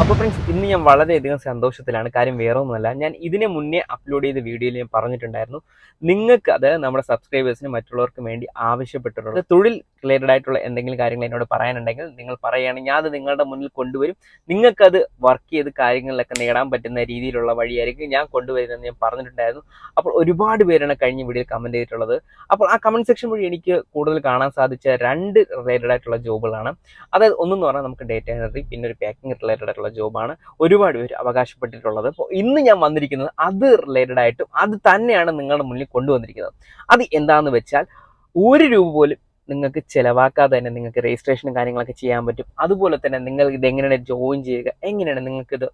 അപ്പോൾ ഫ്രണ്ട്സ്, ഇന്ന് ഞാൻ വളരെയധികം സന്തോഷത്തിലാണ്. കാര്യം വേറെ ഒന്നുമല്ല, ഞാൻ ഇതിന് മുന്നേ അപ്ലോഡ് ചെയ്ത വീഡിയോയിൽ ഞാൻ പറഞ്ഞിട്ടുണ്ടായിരുന്നു, നിങ്ങൾക്ക് അത് നമ്മുടെ സബ്സ്ക്രൈബേഴ്സിന് മറ്റുള്ളവർക്കും വേണ്ടി ആവശ്യപ്പെട്ടിട്ടുള്ളത് തൊഴിൽ റിലേറ്റഡ് ആയിട്ടുള്ള എന്തെങ്കിലും കാര്യങ്ങൾ എന്നോട് പറയാനുണ്ടെങ്കിൽ നിങ്ങൾ പറയുകയാണെങ്കിൽ അത് നിങ്ങളുടെ മുന്നിൽ കൊണ്ടുവരും. നിങ്ങൾക്കത് വർക്ക് ചെയ്ത് കാര്യങ്ങളിലൊക്കെ നേടാൻ പറ്റുന്ന രീതിയിലുള്ള വഴിയായിരിക്കും ഞാൻ കൊണ്ടുവരുന്നതെന്ന് ഞാൻ പറഞ്ഞിട്ടുണ്ടായിരുന്നു. അപ്പോൾ ഒരുപാട് പേരാണ് കഴിഞ്ഞ വീഡിയോയിൽ കമൻറ്റ് ചെയ്തിട്ടുള്ളത്. അപ്പോൾ ആ കമൻറ്റ് സെക്ഷൻ വഴി എനിക്ക് കൂടുതൽ കാണാൻ സാധിച്ച രണ്ട് റിലേറ്റഡ് ആയിട്ടുള്ള ജോബുകളാണ്. അതായത് ഒന്നെന്ന് പറഞ്ഞാൽ നമുക്ക് ഡേറ്റ എൻട്രി, പിന്നെ ഒരു പാക്കിംഗ് റിലേറ്റഡ് ആയിട്ടുള്ള ജോബാണ് ഒരുപാട് പേര് അവകാശപ്പെട്ടിട്ടുള്ളത്. അപ്പോൾ ഇന്ന് ഞാൻ വന്നിരിക്കുന്നത് അത് റിലേറ്റഡ് ആയിട്ടും അത് തന്നെയാണ് നിങ്ങളുടെ മുന്നിൽ കൊണ്ടുവന്നിരിക്കുന്നത്. അത് എന്താണെന്ന് വെച്ചാൽ, ഒരു രൂപ പോലും നിങ്ങൾക്ക് ചിലവാക്കാതെ തന്നെ നിങ്ങൾക്ക് രജിസ്ട്രേഷനും കാര്യങ്ങളൊക്കെ ചെയ്യാൻ പറ്റും. അതുപോലെ തന്നെ നിങ്ങൾ ഇത് എങ്ങനെയാണ് ജോയിൻ ചെയ്യുക, എങ്ങനെയാണ് നിങ്ങൾക്കിത്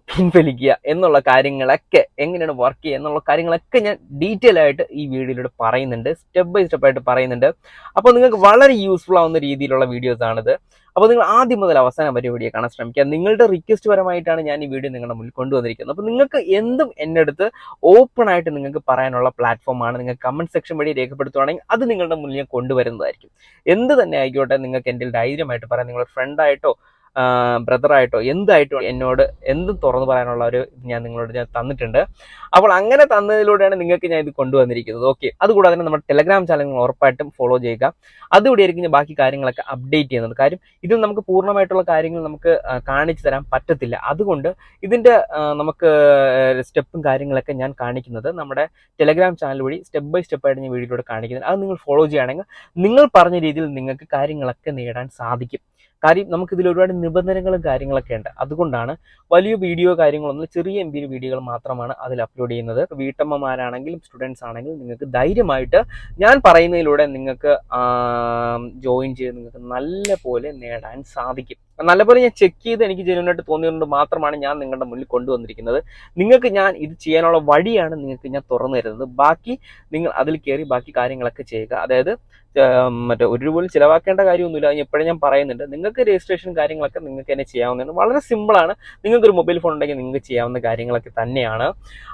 പിൻവലിക്കുക എന്നുള്ള കാര്യങ്ങളൊക്കെ, എങ്ങനെയാണ് വർക്ക് ചെയ്യുക എന്നുള്ള കാര്യങ്ങളൊക്കെ ഞാൻ ഡീറ്റെയിൽ ആയിട്ട് ഈ വീഡിയോയിലൂടെ പറയുന്നുണ്ട്, സ്റ്റെപ്പ് ബൈ സ്റ്റെപ്പ് ആയിട്ട് പറയുന്നുണ്ട്. അപ്പോൾ നിങ്ങൾക്ക് വളരെ യൂസ്ഫുൾ ആവുന്ന രീതിയിലുള്ള വീഡിയോസ് ആണിത്. അപ്പോൾ നിങ്ങൾ ആദ്യം മുതൽ അവസാനം വരെ വീഡിയോ കാണാൻ ശ്രമിക്കുക. നിങ്ങളുടെ റിക്വസ്റ്റ് പരമായിട്ടാണ് ഞാൻ ഈ വീഡിയോ നിങ്ങളുടെ മുന്നിൽ കൊണ്ടുവന്നിരിക്കുന്നത്. അപ്പോൾ നിങ്ങൾക്ക് എന്തും എൻ്റെ അടുത്ത് ഓപ്പൺ ആയിട്ട് നിങ്ങൾക്ക് പറയാനുള്ള പ്ലാറ്റ്ഫോമാണ്. നിങ്ങൾ കമൻറ്റ് സെക്ഷൻ വഴി രേഖപ്പെടുത്തുകയാണെങ്കിൽ അത് നിങ്ങളുടെ മുന്നിൽ ഞാൻ കൊണ്ടുവരുന്നതായിരിക്കും. എന്ത് തന്നെ ആയിക്കോട്ടെ, നിങ്ങൾക്ക് എൻ്റെ ധൈര്യമായിട്ട് പറയാം. നിങ്ങളുടെ ഫ്രണ്ടായിട്ടോ ബ്രദറായിട്ടോ എന്തായിട്ടോ എന്നോട് എന്തും തുറന്നു പറയാനുള്ള ഒരു ഞാൻ തന്നിട്ടുണ്ട്. അപ്പോൾ അങ്ങനെ തന്നതിലൂടെയാണ് നിങ്ങൾക്ക് ഞാൻ ഇത് കൊണ്ടുവന്നിരിക്കുന്നത്. ഓക്കെ, അതുകൂടാതെ തന്നെ നമ്മുടെ ടെലഗ്രാം ചാനൽ നിങ്ങൾ ഉറപ്പായിട്ടും ഫോളോ ചെയ്യുക. അതുകൂടി ആയിരിക്കും ഞാൻ ബാക്കി കാര്യങ്ങളൊക്കെ അപ്ഡേറ്റ് ചെയ്യുന്നത്. കാര്യം ഇതിൽ നമുക്ക് പൂർണ്ണമായിട്ടുള്ള കാര്യങ്ങൾ നമുക്ക് കാണിച്ചു തരാൻ പറ്റത്തില്ല. അതുകൊണ്ട് ഇതിൻ്റെ നമുക്ക് സ്റ്റെപ്പും കാര്യങ്ങളൊക്കെ ഞാൻ കാണിക്കുന്നത് നമ്മുടെ ടെലഗ്രാം ചാനൽ വഴി സ്റ്റെപ്പ് ബൈ സ്റ്റെപ്പായിട്ട് ഞാൻ വീഡിയോയിലൂടെ കാണിക്കുന്നത്. അത് നിങ്ങൾ ഫോളോ ചെയ്യുകയാണെങ്കിൽ നിങ്ങൾ പറഞ്ഞ രീതിയിൽ നിങ്ങൾക്ക് കാര്യങ്ങളൊക്കെ നേടാൻ സാധിക്കും. കാര്യം നമുക്കിതിൽ ഒരുപാട് നിബന്ധനകളും കാര്യങ്ങളൊക്കെ ഉണ്ട്. അതുകൊണ്ടാണ് വലിയ വീഡിയോ കാര്യങ്ങളൊന്നും, ചെറിയ MB വീഡിയോകൾ മാത്രമാണ് അതിൽ അപ്ലോഡ് ചെയ്യുന്നത്. വീട്ടമ്മമാരാണെങ്കിലും സ്റ്റുഡൻസ് ആണെങ്കിലും നിങ്ങൾക്ക് ധൈര്യമായിട്ട് ഞാൻ പറയുന്നതിലൂടെ നിങ്ങൾക്ക് ജോയിൻ ചെയ്ത് നിങ്ങൾക്ക് നല്ല പോലെ നേടാൻ സാധിക്കും. നല്ലപോലെ ഞാൻ ചെക്ക് ചെയ്ത് എനിക്ക് ജെന്യുനായിട്ട് തോന്നിയതുകൊണ്ട് മാത്രമാണ് ഞാൻ നിങ്ങളുടെ മുന്നിൽ കൊണ്ടുവന്നിരിക്കുന്നത്. നിങ്ങൾക്ക് ഞാൻ ഇത് ചെയ്യാനുള്ള വഴിയാണ് നിങ്ങൾക്ക് ഞാൻ തുറന്നു തരുന്നത്. ബാക്കി നിങ്ങൾ അതിൽ കയറി ബാക്കി കാര്യങ്ങളൊക്കെ ചെയ്യുക. അതായത് മറ്റേ ഒരു രൂപ പോലും ചിലവാക്കേണ്ട കാര്യമൊന്നുമില്ല. എപ്പോഴും ഞാൻ പറയുന്നുണ്ട്, നിങ്ങൾക്ക് രജിസ്ട്രേഷൻ കാര്യങ്ങളൊക്കെ നിങ്ങൾക്ക് തന്നെ ചെയ്യാവുന്നതാണ്. വളരെ സിമ്പിളാണ്. നിങ്ങൾക്കൊരു മൊബൈൽ ഫോൺ ഉണ്ടെങ്കിൽ നിങ്ങൾക്ക് ചെയ്യാവുന്ന കാര്യങ്ങളൊക്കെ തന്നെയാണ്.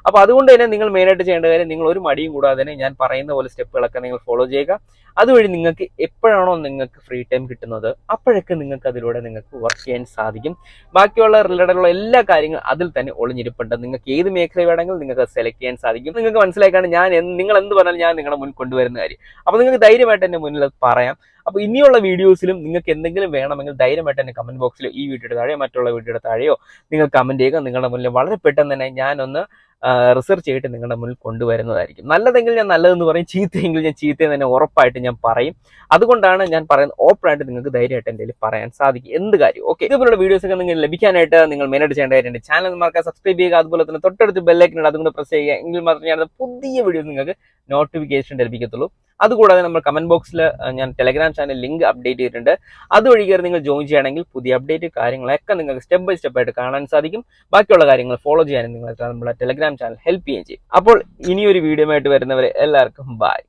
അപ്പോൾ അതുകൊണ്ട് തന്നെ നിങ്ങൾ മെയിനായിട്ട് ചെയ്യേണ്ട കാര്യം, നിങ്ങൾ ഒരു മടിയും കൂടാതെ തന്നെ ഞാൻ പറയുന്ന പോലെ സ്റ്റെപ്പുകളൊക്കെ നിങ്ങൾ ഫോളോ ചെയ്യുക. അതുവഴി നിങ്ങൾക്ക് എപ്പോഴാണോ നിങ്ങൾക്ക് ഫ്രീ ടൈം കിട്ടുന്നത് അപ്പോഴൊക്കെ നിങ്ങൾക്ക് അതിലൂടെ നിങ്ങൾക്ക് വർക്ക് ചെയ്യാൻ സാധിക്കും. ബാക്കിയുള്ള റിലേറ്റഡുള്ള എല്ലാ കാര്യങ്ങളും അതിൽ തന്നെ ഒളിഞ്ഞിരിപ്പുണ്ട്. നിങ്ങൾക്ക് ഏത് മേഖല വേണമെങ്കിലും നിങ്ങൾക്ക് സെലക്ട് ചെയ്യാൻ സാധിക്കും. നിങ്ങൾക്ക് മനസ്സിലാക്കാണ് നിങ്ങൾ എന്ത് പറഞ്ഞാലും ഞാൻ നിങ്ങളുടെ മുന്നിൽ കൊണ്ടുവരുന്ന കാര്യം. അപ്പോൾ നിങ്ങൾക്ക് ധൈര്യമായിട്ട് എൻ്റെ മുന്നിൽ അത് പറയാം. അപ്പോൾ ഇനിയുള്ള വീഡിയോസിലും നിങ്ങൾക്ക് എന്തെങ്കിലും വേണമെങ്കിൽ ധൈര്യമായിട്ട് എൻ്റെ കമൻറ്റ് ബോക്സിൽ ഈ വീഡിയോയുടെ താഴെയോ മറ്റുള്ള വീഡിയോയുടെ താഴെയോ നിങ്ങൾ കമൻറ്റ് ചെയ്യുക. നിങ്ങളുടെ മുന്നിൽ വളരെ പെട്ടെന്ന് തന്നെ ഞാനൊന്ന് റിസർച്ച് ചെയ്തിട്ട് നിങ്ങളുടെ മുന്നിൽ കൊണ്ടുവരുന്നതായിരിക്കും. നല്ലതെങ്കിൽ ഞാൻ നല്ലതെന്ന് പറയും, ചീത്തയെങ്കിൽ ഞാൻ ചീത്തയെന്ന് തന്നെ ഉറപ്പായിട്ട് ഞാൻ പറയും. അതുകൊണ്ടാണ് ഞാൻ പറയുന്നത്, ഓപ്പണായിട്ട് നിങ്ങൾക്ക് ധൈര്യമായിട്ട് എൻ്റെ പറയാൻ സാധിക്കും എന്ത് കാര്യം. ഓക്കെ, ഇതുപോലുള്ള വീഡിയോസ് ഒക്കെ നിങ്ങൾ ലഭിക്കാനായിട്ട് നിങ്ങൾ മെയിനായിട്ട് ചെയ്യേണ്ട കാര്യം, എൻ്റെ ചാനൽ മറക്കാൻ സബ്സ്ക്രൈബ് ചെയ്യുക. അതുപോലെ തന്നെ തൊട്ടടുത്ത് ബെല്ലൈക്കൻ അതുകൊണ്ട് പ്രസ് ചെയ്യുക. എങ്കിൽ മാത്രമേ ഞാൻ പുതിയ വീഡിയോസ് നിങ്ങൾക്ക് നോട്ടിഫിക്കേഷൻ ലഭിക്കത്തുള്ളൂ. അതുകൂടാതെ നമ്മൾ കമന്റ് ബോക്സിൽ ഞാൻ ടെലഗ്രാം ചാനൽ ലിങ്ക് അപ്ഡേറ്റ് ചെയ്തിട്ടുണ്ട്. അതുവഴി കയറി നിങ്ങൾ ജോയിൻ ചെയ്യുകയാണെങ്കിൽ പുതിയ അപ്ഡേറ്റ് കാര്യങ്ങളൊക്കെ നിങ്ങൾക്ക് സ്റ്റെപ്പ് ബൈ സ്റ്റെപ്പ് ആയിട്ട് കാണാൻ സാധിക്കും. ബാക്കിയുള്ള കാര്യങ്ങൾ ഫോളോ ചെയ്യാനും നിങ്ങൾ നമ്മുടെ ടെലഗ്രാം ചാനൽ ഹെൽപ്പ് ചെയ്യുകയും ചെയ്യും. അപ്പോൾ ഇനിയൊരു വീഡിയോ ആയിട്ട് വരുന്നവരെ എല്ലാവർക്കും ബൈ.